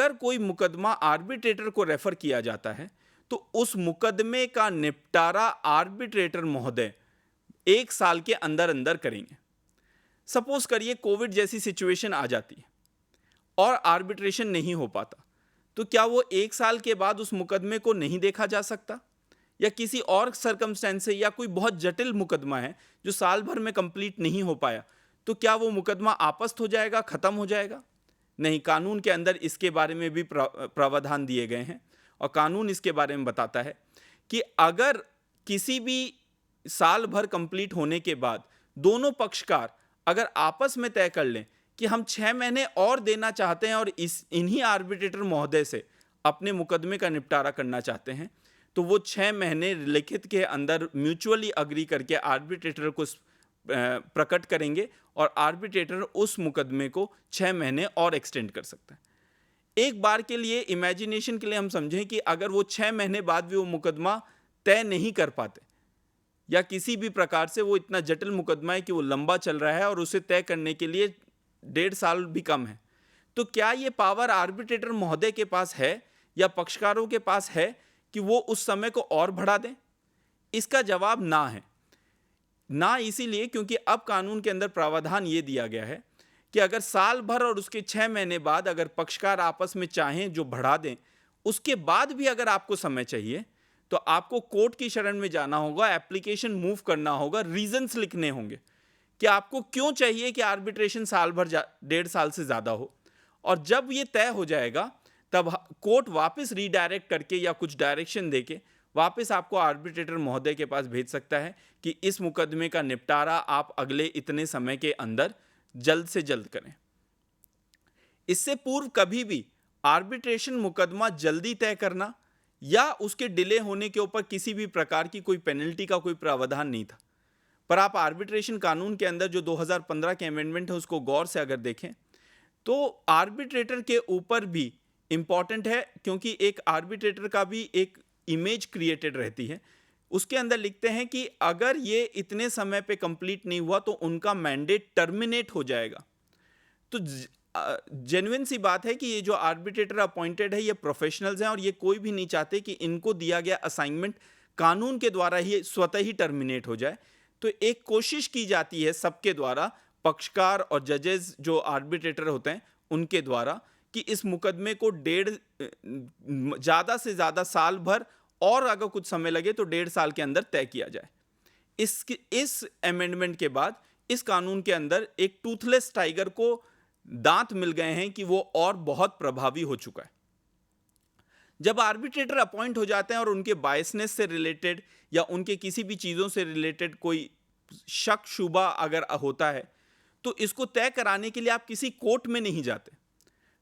अगर कोई मुकदमा आर्बिट्रेटर को रेफर किया जाता है तो उस मुकदमे का निपटारा आर्बिट्रेटर महोदय 1 साल के अंदर अंदर करेंगे। सपोज करिए कोविड जैसी सिचुएशन आ जाती है और आर्बिट्रेशन नहीं हो पाता, तो क्या वो 1 साल के बाद उस मुकदमे को नहीं देखा जा सकता? या किसी और सर्कमस्टेंस से, या कोई बहुत जटिल मुकदमा है जो साल भर में कंप्लीट नहीं हो पाया, तो क्या वो मुकदमा आपस्त हो जाएगा, खत्म हो जाएगा? नहीं, कानून के अंदर इसके बारे में भी प्रावधान दिए गए हैं और कानून इसके बारे में बताता है कि अगर किसी भी साल भर कंप्लीट होने के बाद दोनों पक्षकार अगर आपस में तय कर लें कि हम 6 महीने और देना चाहते हैं और इन्हीं आर्बिट्रेटर महोदय से अपने मुकदमे का निपटारा करना चाहते हैं, तो वो 6 महीने लिखित के अंदर म्यूचुअली अग्री करके आर्बिट्रेटर को प्रकट करेंगे और आर्बिट्रेटर उस मुकदमे को 6 महीने और एक्सटेंड कर सकता है। एक बार के लिए इमेजिनेशन के लिए हम समझें कि अगर वो 6 महीने बाद भी वो मुकदमा तय नहीं कर पाते, या किसी भी प्रकार से वो इतना जटिल मुकदमा है कि वो लंबा चल रहा है और उसे तय करने के लिए 1.5 साल भी कम है, तो क्या ये पावर आर्बिट्रेटर महोदय के पास है या पक्षकारों के पास है कि वो उस समय को और बढ़ा दें? इसका जवाब ना है। ना इसीलिए क्योंकि अब कानून के अंदर प्रावधान ये दिया गया है कि अगर साल भर और उसके 6 महीने बाद अगर पक्षकार आपस में चाहें जो बढ़ा दें, उसके बाद भी अगर आपको समय चाहिए तो आपको कोर्ट की शरण में जाना होगा, एप्लीकेशन मूव करना होगा, रीजंस लिखने होंगे कि आपको क्यों चाहिए कि आर्बिट्रेशन साल भर 1.5 साल से ज़्यादा हो। और जब ये तय हो जाएगा तब कोर्ट वापस रीडायरेक्ट करके या कुछ डायरेक्शन देके वापस आपको आर्बिट्रेटर महोदय के पास भेज सकता है कि इस मुकदमे का निपटारा आप अगले इतने समय के अंदर जल्द से जल्द करें। इससे पूर्व कभी भी आर्बिट्रेशन मुकदमा जल्दी तय करना या उसके डिले होने के ऊपर किसी भी प्रकार की कोई पेनल्टी का कोई प्रावधान नहीं था। पर आप आर्बिट्रेशन कानून के अंदर जो 2015 के अमेंडमेंट है उसको गौर से अगर देखें तो आर्बिट्रेटर के ऊपर भी इंपॉर्टेंट है, क्योंकि एक आर्बिट्रेटर का भी एक इमेज क्रिएटेड रहती है। उसके अंदर लिखते हैं कि अगर ये इतने समय पे कंप्लीट नहीं हुआ तो उनका मैंडेट टर्मिनेट हो जाएगा। तो जेन्युइन सी बात है कि ये जो आर्बिट्रेटर अपॉइंटेड है ये प्रोफेशनल्स हैं और ये कोई भी नहीं चाहते कि इनको दिया गया असाइनमेंट कानून के द्वारा ही स्वतः ही टर्मिनेट हो जाए। तो एक कोशिश की जाती है सबके द्वारा, पक्षकार और जजेस जो आर्बिट्रेटर होते हैं उनके द्वारा, कि इस मुकदमे को ज़्यादा से ज़्यादा साल भर और अगर कुछ समय लगे तो 1.5 साल के अंदर तय किया जाए। इस अमेंडमेंट के बाद इस कानून के अंदर एक टूथलेस टाइगर को दांत मिल गए हैं कि वो और बहुत प्रभावी हो चुका है। जब आर्बिट्रेटर अपॉइंट हो जाते हैं और उनके बायसनेस से रिलेटेड या उनके किसी भी चीज़ों से रिलेटेड कोई शक शुबा अगर होता है तो इसको तय कराने के लिए आप किसी कोर्ट में नहीं जाते।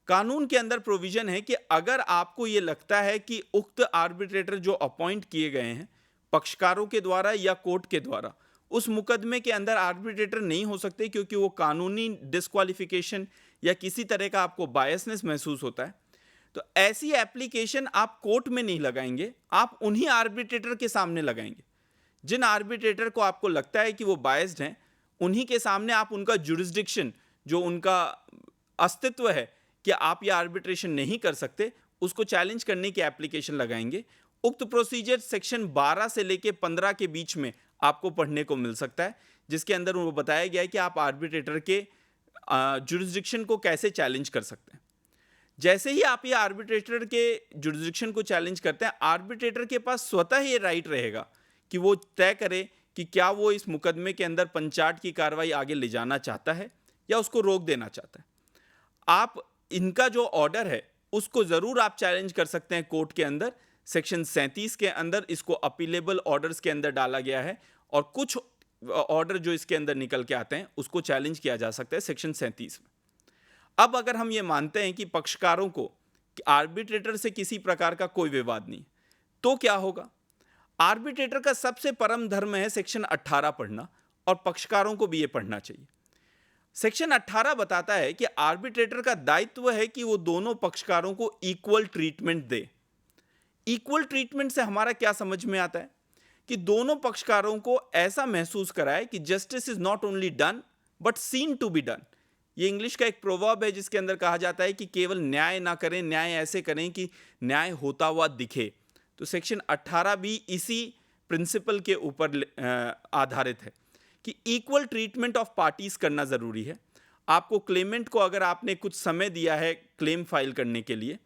कानून के अंदर प्रोविजन है कि अगर आपको ये लगता है कि उक्त आर्बिट्रेटर जो अपॉइंट किए गए हैं पक्षकारों के द्वारा या कोर्ट के द्वारा उस मुकदमे के अंदर आर्बिट्रेटर नहीं हो सकते क्योंकि वो कानूनी डिस्क्वालिफिकेशन या किसी तरह का आपको बायसनेस महसूस होता है, तो ऐसी एप्लीकेशन आप कोर्ट में नहीं लगाएंगे, आप उन्हीं आर्बिट्रेटर के सामने लगाएंगे। जिन आर्बिट्रेटर को आपको लगता है कि वो बायस्ड हैं, उन्हीं के सामने आप उनका जुरिस्डिक्शन, जो उनका अस्तित्व है कि आप ये आर्बिट्रेशन नहीं कर सकते, उसको चैलेंज करने की एप्लीकेशन लगाएंगे। उक्त प्रोसीजर सेक्शन 12 से लेके 15 के बीच में आपको पढ़ने को मिल सकता है, जिसके अंदर वो बताया गया है कि आप आर्बिट्रेटर के जुरिस्डिक्शन को कैसे चैलेंज कर सकते हैं। जैसे ही आप ये आर्बिट्रेटर के जुरिस्डिक्शन को चैलेंज करते हैं, आर्बिट्रेटर के पास स्वतः ये राइट रहेगा कि वो तय करे कि क्या वो इस मुकदमे के अंदर पंचाट की कार्रवाई आगे ले जाना चाहता है या उसको रोक देना चाहता है। आप इनका जो ऑर्डर है उसको ज़रूर आप चैलेंज कर सकते हैं कोर्ट के अंदर। सेक्शन 37 के अंदर इसको अपीलेबल ऑर्डर्स के अंदर डाला गया है और कुछ ऑर्डर जो इसके अंदर निकल के आते हैं उसको चैलेंज किया जा सकता है सेक्शन 37 में। अब अगर हम ये मानते हैं कि पक्षकारों को आर्बिट्रेटर से किसी प्रकार का कोई विवाद नहीं, तो क्या होगा? आर्बिट्रेटर का सबसे परम धर्म है सेक्शन 18 पढ़ना, और पक्षकारों को भी ये पढ़ना चाहिए। सेक्शन 18 बताता है कि आर्बिट्रेटर का दायित्व है कि वो दोनों पक्षकारों को इक्वल ट्रीटमेंट दे। इक्वल ट्रीटमेंट से हमारा क्या समझ में आता है कि दोनों पक्षकारों को ऐसा महसूस कराए कि justice is not only done but seen to be done, ये इंग्लिश का एक प्रोवर्ब है जिसके अंदर कहा जाता है कि केवल न्याय ना करें, न्याय ऐसे करें कि न्याय होता हुआ दिखे। तो सेक्शन 18 भी इसी प्रिंसिपल के ऊपर आधारित है कि इक्वल ट्रीटमेंट ऑफ पार्टीज करना ज़रूरी है। आपको क्लेमेंट को अगर आपने कुछ समय दिया है क्लेम फाइल करने के लिए,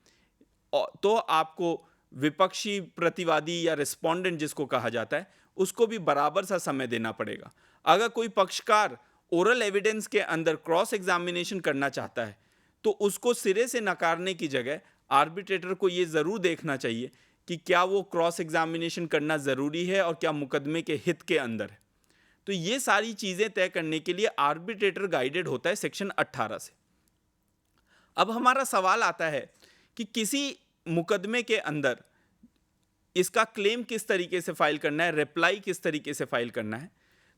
तो आपको विपक्षी प्रतिवादी या रिस्पोंडेंट जिसको कहा जाता है उसको भी बराबर सा समय देना पड़ेगा। अगर कोई पक्षकार ओरल एविडेंस के अंदर क्रॉस एग्जामिनेशन करना चाहता है तो उसको सिरे से नकारने की जगह आर्बिट्रेटर को ये ज़रूर देखना चाहिए कि क्या वो क्रॉस एग्जामिनेशन करना ज़रूरी है और क्या मुकदमे के हित के अंदर है। तो ये सारी चीज़ें तय करने के लिए आर्बिट्रेटर गाइडेड होता है सेक्शन 18 से। अब हमारा सवाल आता है कि किसी मुकदमे के अंदर इसका क्लेम किस तरीके से फाइल करना है, रिप्लाई किस तरीके से फाइल करना है।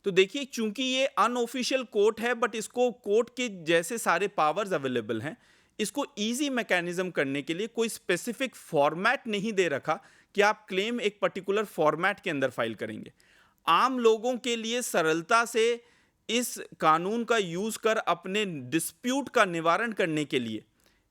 तो देखिए, चूंकि ये अनऑफिशियल कोर्ट है बट इसको कोर्ट के जैसे सारे पावर्स अवेलेबल हैं, इसको इजी मैकेनिज्म करने के लिए कोई स्पेसिफिक फॉर्मेट नहीं दे रखा कि आप क्लेम एक पर्टिकुलर फॉर्मेट के अंदर फाइल करेंगे। आम लोगों के लिए सरलता से इस कानून का यूज कर अपने डिस्प्यूट का निवारण करने के लिए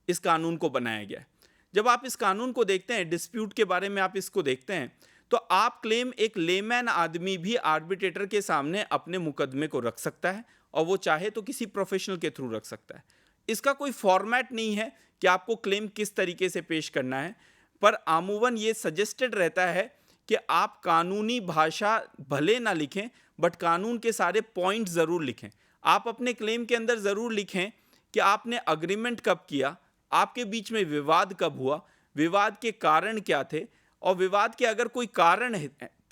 इस कानून को बनाया गया है। जब आप इस कानून को देखते हैं, डिस्प्यूट के बारे में आप इसको देखते हैं, तो आप क्लेम एक लेमैन आदमी भी आर्बिट्रेटर के सामने अपने मुकदमे को रख सकता है और वो चाहे तो किसी प्रोफेशनल के थ्रू रख सकता है। इसका कोई फॉर्मेट नहीं है कि आपको क्लेम किस तरीके से पेश करना है, पर आमूमन ये सजेस्टेड रहता है कि आप कानूनी भाषा भले ना लिखें बट कानून के सारे पॉइंट ज़रूर लिखें। आप अपने क्लेम के अंदर ज़रूर लिखें कि आपने अग्रीमेंट कब किया, आपके बीच में विवाद कब हुआ, विवाद के कारण क्या थे, और विवाद के अगर कोई कारण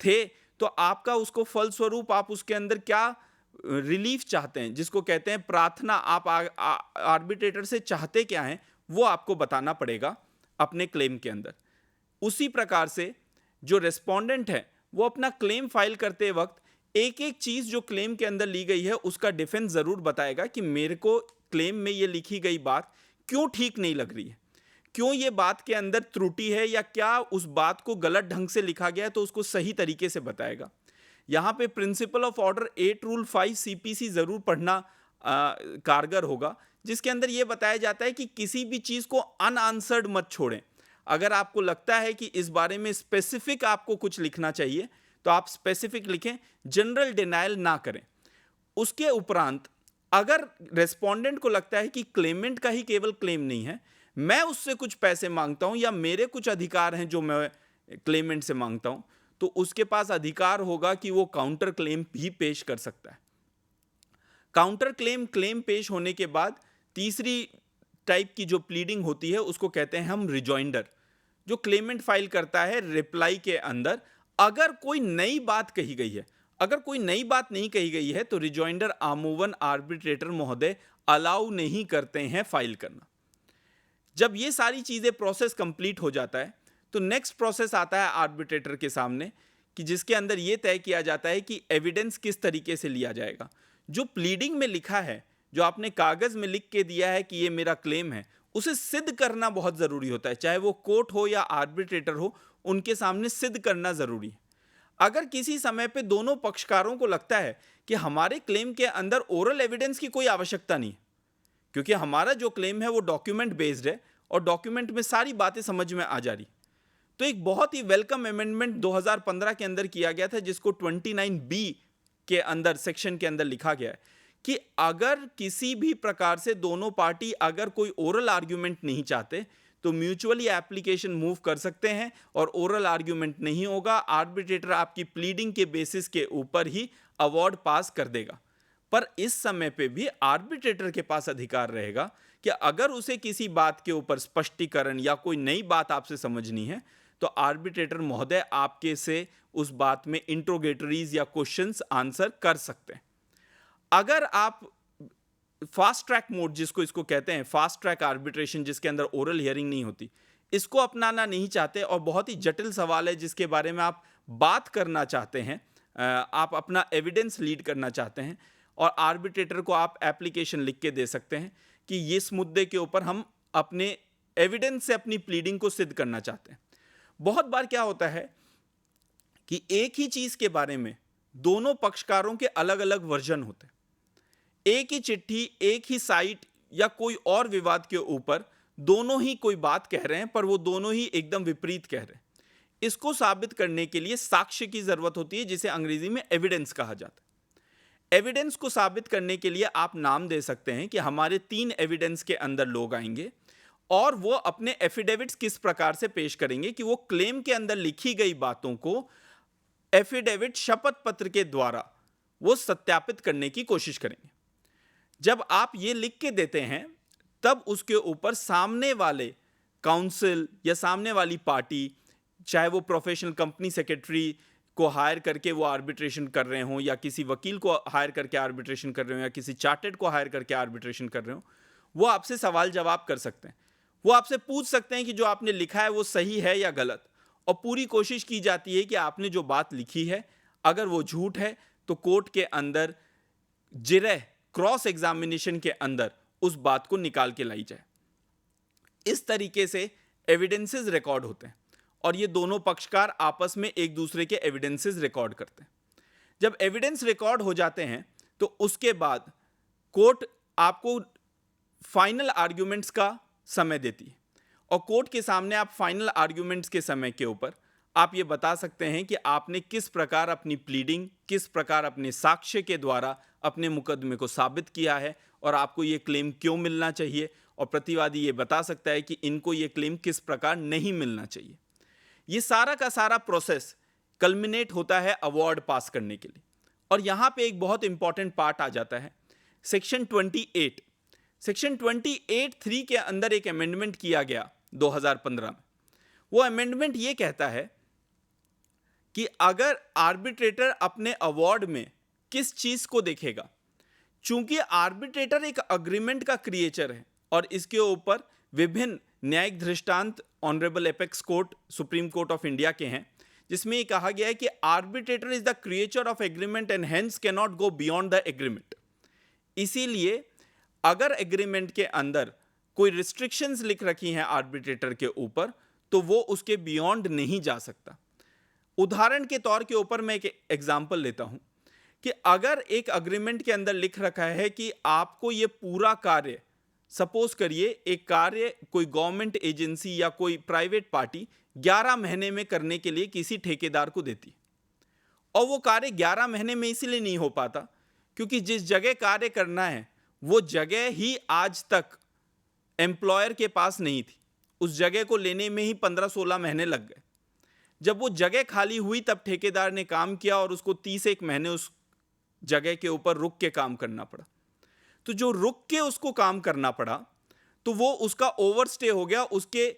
थे तो आपका उसको फलस्वरूप आप उसके अंदर क्या रिलीफ चाहते हैं, जिसको कहते हैं प्रार्थना, आप आर्बिट्रेटर से चाहते क्या हैं वो आपको बताना पड़ेगा अपने क्लेम के अंदर। उसी प्रकार से जो रेस्पोंडेंट है वो अपना क्लेम फाइल करते वक्त एक एक चीज़ जो क्लेम के अंदर ली गई है उसका डिफेंस ज़रूर बताएगा कि मेरे को क्लेम में ये लिखी गई बात क्यों ठीक नहीं लग रही है, क्यों ये बात के अंदर त्रुटि है, या क्या उस बात को गलत ढंग से लिखा गया है तो उसको सही तरीके से बताएगा। यहाँ पे principle of order 8 rule 5 CPC ज़रूर पढ़ना कारगर होगा, जिसके अंदर ये बताया जाता है कि किसी भी चीज़ को अनआंसर्ड मत छोड़ें। अगर आपको लगता है कि इस बारे में स्पेसिफिक आपको कुछ लिखना चाहिए तो आप स्पेसिफिक लिखें, जनरल डिनायल ना करें। उसके उपरांत अगर रेस्पोंडेंट को लगता है कि क्लेमेंट का ही केवल क्लेम नहीं है, मैं उससे कुछ पैसे मांगता हूं या मेरे कुछ अधिकार हैं जो मैं क्लेमेंट से मांगता हूं, तो उसके पास अधिकार होगा कि वो काउंटर क्लेम भी पेश कर सकता है। काउंटर क्लेम पेश होने के बाद तीसरी टाइप की जो प्लीडिंग होती है उसको कहते हैं हम रिजॉइंडर, जो क्लेमेंट फाइल करता है रिप्लाई के अंदर। अगर कोई नई बात कही गई है, अगर कोई नई बात नहीं कही गई है तो रिजॉइंडर आमूवन आर्बिट्रेटर महोदय अलाउ नहीं करते हैं फाइल करना। जब ये सारी चीज़ें प्रोसेस कंप्लीट हो जाता है तो नेक्स्ट प्रोसेस आता है आर्बिट्रेटर के सामने, कि जिसके अंदर ये तय किया जाता है कि एविडेंस किस तरीके से लिया जाएगा। जो प्लीडिंग में लिखा है, जो आपने कागज़ में लिख के दिया है कि ये मेरा क्लेम है, उसे सिद्ध करना बहुत ज़रूरी होता है। चाहे वो कोर्ट हो या आर्बिट्रेटर हो, उनके सामने सिद्ध करना ज़रूरी है। अगर किसी समय पे दोनों पक्षकारों को लगता है कि हमारे क्लेम के अंदर ओरल एविडेंस की कोई आवश्यकता नहीं है, क्योंकि हमारा जो क्लेम है वो डॉक्यूमेंट बेस्ड है और डॉक्यूमेंट में सारी बातें समझ में आ जा रही, तो एक बहुत ही वेलकम अमेंडमेंट 2015 के अंदर किया गया था, जिसको 29B के अंदर सेक्शन के अंदर लिखा गया है कि अगर किसी भी प्रकार से दोनों पार्टी अगर कोई ओरल आर्ग्यूमेंट नहीं चाहते तो म्यूचुअली एप्लीकेशन मूव कर सकते हैं और ओरल आर्ग्यूमेंट नहीं होगा, आर्बिट्रेटर आपकी प्लीडिंग के बेसिस के ऊपर ही अवार्ड पास कर देगा। पर इस समय पे भी आर्बिट्रेटर के पास अधिकार रहेगा कि अगर उसे किसी बात के ऊपर स्पष्टीकरण या कोई नई बात आपसे समझनी है तो आर्बिट्रेटर महोदय आपके से उस बात में इंट्रोगेटरीज या क्वेश्चंस आंसर कर सकते हैं। अगर आप फास्ट ट्रैक मोड, जिसको इसको कहते हैं फास्ट ट्रैक आर्बिट्रेशन, जिसके अंदर ओरल हियरिंग नहीं होती, इसको अपनाना नहीं चाहते और बहुत ही जटिल सवाल है जिसके बारे में आप बात करना चाहते हैं, आप अपना एविडेंस लीड करना चाहते हैं, और आर्बिट्रेटर को आप एप्लीकेशन लिख के दे सकते हैं कि इस मुद्दे के ऊपर हम अपने एविडेंस से अपनी प्लीडिंग को सिद्ध करना चाहते हैं। बहुत बार क्या होता है कि एक ही चीज के बारे में दोनों पक्षकारों के अलग अलग वर्जन होते हैं। एक ही चिट्ठी, एक ही साइट या कोई और विवाद के ऊपर दोनों ही कोई बात कह रहे हैं, पर वो दोनों ही एकदम विपरीत कह रहे हैं। इसको साबित करने के लिए साक्ष्य की जरूरत होती है, जिसे अंग्रेजी में एविडेंस कहा जाता है। एविडेंस को साबित करने के लिए आप नाम दे सकते हैं कि हमारे 3 एविडेंस के अंदर लोग आएंगे और वो अपने एफिडेविट्स किस प्रकार से पेश करेंगे कि वो क्लेम के अंदर लिखी गई बातों को एफिडेविट शपथ पत्र के द्वारा वो सत्यापित करने की कोशिश करेंगे। जब आप ये लिख के देते हैं, तब उसके ऊपर सामने वाले काउंसिल या सामने वाली पार्टी, चाहे वो प्रोफेशनल कंपनी सेक्रेटरी को हायर करके वो आर्बिट्रेशन कर रहे हों, या किसी वकील को हायर करके आर्बिट्रेशन कर रहे हो, या किसी चार्टेड को हायर करके आर्बिट्रेशन कर रहे हो, वो आपसे सवाल जवाब कर सकते हैं। वो आपसे पूछ सकते हैं कि जो आपने लिखा है वो सही है या गलत, और पूरी कोशिश की जाती है कि आपने जो बात लिखी है, अगर वो झूठ है तो कोर्ट के अंदर जिरह क्रॉस एग्जामिनेशन के अंदर उस बात को निकाल के लाई जाए। इस तरीके से एविडेंसेस रिकॉर्ड होते हैं और ये दोनों पक्षकार आपस में एक दूसरे के एविडेंसेस रिकॉर्ड करते हैं। जब एविडेंस रिकॉर्ड हो जाते हैं तो उसके बाद कोर्ट आपको फाइनल आर्ग्यूमेंट्स का समय देती है, और कोर्ट के सामने आप फाइनल आर्ग्यूमेंट्स के समय के ऊपर आप ये बता सकते हैं कि आपने किस प्रकार अपनी प्लीडिंग, किस प्रकार अपने साक्ष्य के द्वारा अपने मुकदमे को साबित किया है, और आपको ये क्लेम क्यों मिलना चाहिए, और प्रतिवादी ये बता सकता है कि इनको ये क्लेम किस प्रकार नहीं मिलना चाहिए। ये सारा का सारा प्रोसेस कल्मिनेट होता है अवार्ड पास करने के लिए। और यहां पे एक बहुत इंपॉर्टेंट पार्ट आ जाता है, सेक्शन 28। सेक्शन 28(3) के अंदर एक अमेंडमेंट किया गया 2015 में। वो अमेंडमेंट ये कहता है कि अगर आर्बिट्रेटर अपने अवार्ड में किस चीज को देखेगा, चूंकि आर्बिट्रेटर एक अग्रीमेंट का क्रिएचर है और इसके ऊपर विभिन्न न्यायिक दृष्टांत honourable apex court, supreme court of India के हैं, जिसमें ये कहा गया है कि arbitrator is the creature of agreement and hence can not go beyond the agreement. इसीलिए अगर एग्रीमेंट के अंदर कोई रिस्ट्रिक्शंस लिख रखी हैं आर्बिट्रेटर के ऊपर, तो वो उसके बियॉन्ड नहीं जा सकता। उदाहरण के तौर के ऊपर मैं एक एग्जांपल लेता हूं कि अगर एक अग्रीमेंट के अंदर लिख रखा है कि आपको ये पूरा कार्य, सपोज करिए एक कार्य कोई गवर्नमेंट एजेंसी या कोई प्राइवेट पार्टी 11 महीने में करने के लिए किसी ठेकेदार को देती, और वो कार्य 11 महीने में इसलिए नहीं हो पाता क्योंकि जिस जगह कार्य करना है वो जगह ही आज तक एम्प्लॉयर के पास नहीं थी। उस जगह को लेने में ही 15-16 महीने लग गए। जब वो जगह खाली हुई तब ठेकेदार ने काम किया और उसको 31 महीने उस जगह के ऊपर रुक के काम करना पड़ा। तो जो रुक के उसको काम करना पड़ा, तो वो उसका ओवरस्टे हो गया, उसके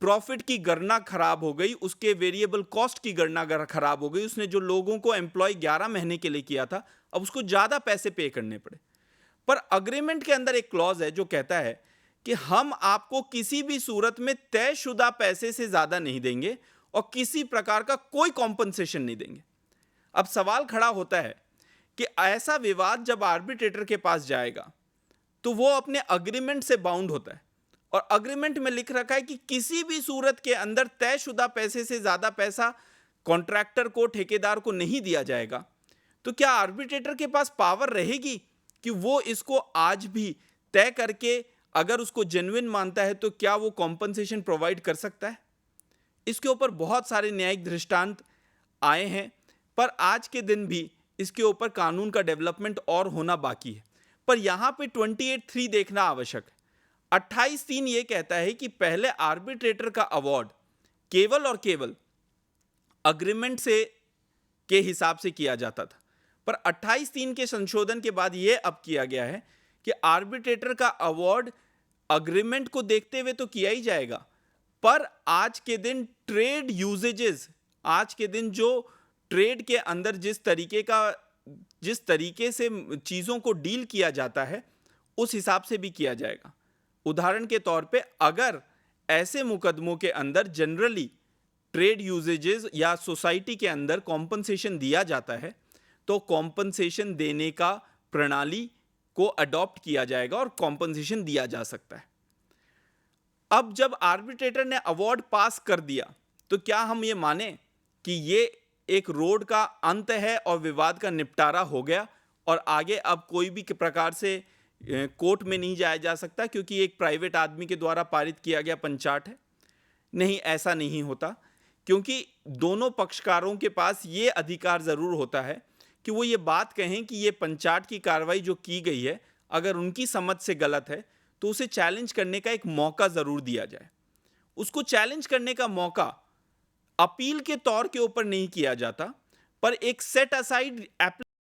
प्रॉफिट की गणना खराब हो गई, उसके वेरिएबल कॉस्ट की गणना खराब हो गई। उसने जो लोगों को एम्प्लॉय 11 महीने के लिए किया था, अब उसको ज्यादा पैसे पे करने पड़े। पर अग्रीमेंट के अंदर एक क्लॉज है जो कहता है कि हम आपको किसी भी सूरत में तयशुदा पैसे से ज्यादा नहीं देंगे और किसी प्रकार का कोई कॉम्पनसेशन नहीं देंगे। अब सवाल खड़ा होता है कि ऐसा विवाद जब आर्बिट्रेटर के पास जाएगा तो वो अपने अग्रीमेंट से बाउंड होता है, और अग्रीमेंट में लिख रखा है कि किसी भी सूरत के अंदर तयशुदा पैसे से ज्यादा पैसा कॉन्ट्रैक्टर को, ठेकेदार को नहीं दिया जाएगा। तो क्या आर्बिट्रेटर के पास पावर रहेगी कि वो इसको आज भी तय करके, अगर उसको जेन्युइन मानता है तो क्या वो कॉम्पनसेशन प्रोवाइड कर सकता है? इसके ऊपर बहुत सारे न्यायिक दृष्टांत आए हैं, पर आज के दिन भी इसके ऊपर कानून का डेवलपमेंट और होना बाकी है। पर यहां पे 28(3) देखना आवश्यक है। 28(3) ये कहता है कि पहले आर्बिट्रेटर का अवार्ड केवल और केवल अग्रीमेंट से के हिसाब से किया जाता था, पर 28(3) के संशोधन के बाद यह अब किया गया है कि आर्बिट्रेटर का अवार्ड अग्रीमेंट को देखते हुए तो किया ही जाएगा, पर आज के दिन ट्रेड यूजेजेस, आज के दिन जो ट्रेड के अंदर जिस तरीके से चीजों को डील किया जाता है, उस हिसाब से भी किया जाएगा। उदाहरण के तौर पे अगर ऐसे मुकदमों के अंदर जनरली ट्रेड यूजेजेस या सोसाइटी के अंदर कॉम्पनसेशन दिया जाता है, तो कॉम्पनसेशन देने का प्रणाली को अडॉप्ट किया जाएगा और कॉम्पनसेशन दिया जा सकता है। अब जब आर्बिट्रेटर ने अवार्ड पास कर दिया, तो क्या हम ये माने कि ये एक रोड का अंत है और विवाद का निपटारा हो गया और आगे अब कोई भी प्रकार से कोर्ट में नहीं जाया जा सकता क्योंकि एक प्राइवेट आदमी के द्वारा पारित किया गया पंचाट है। नहीं, ऐसा नहीं होता, क्योंकि दोनों पक्षकारों के पास ये अधिकार ज़रूर होता है कि वो ये बात कहें कि ये पंचाट की कार्रवाई जो की गई है, अगर उनकी समझ से गलत है तो उसे चैलेंज करने का एक मौका ज़रूर दिया जाए। उसको चैलेंज करने का मौका अपील के तौर के ऊपर नहीं किया जाता, पर एक सेट असाइड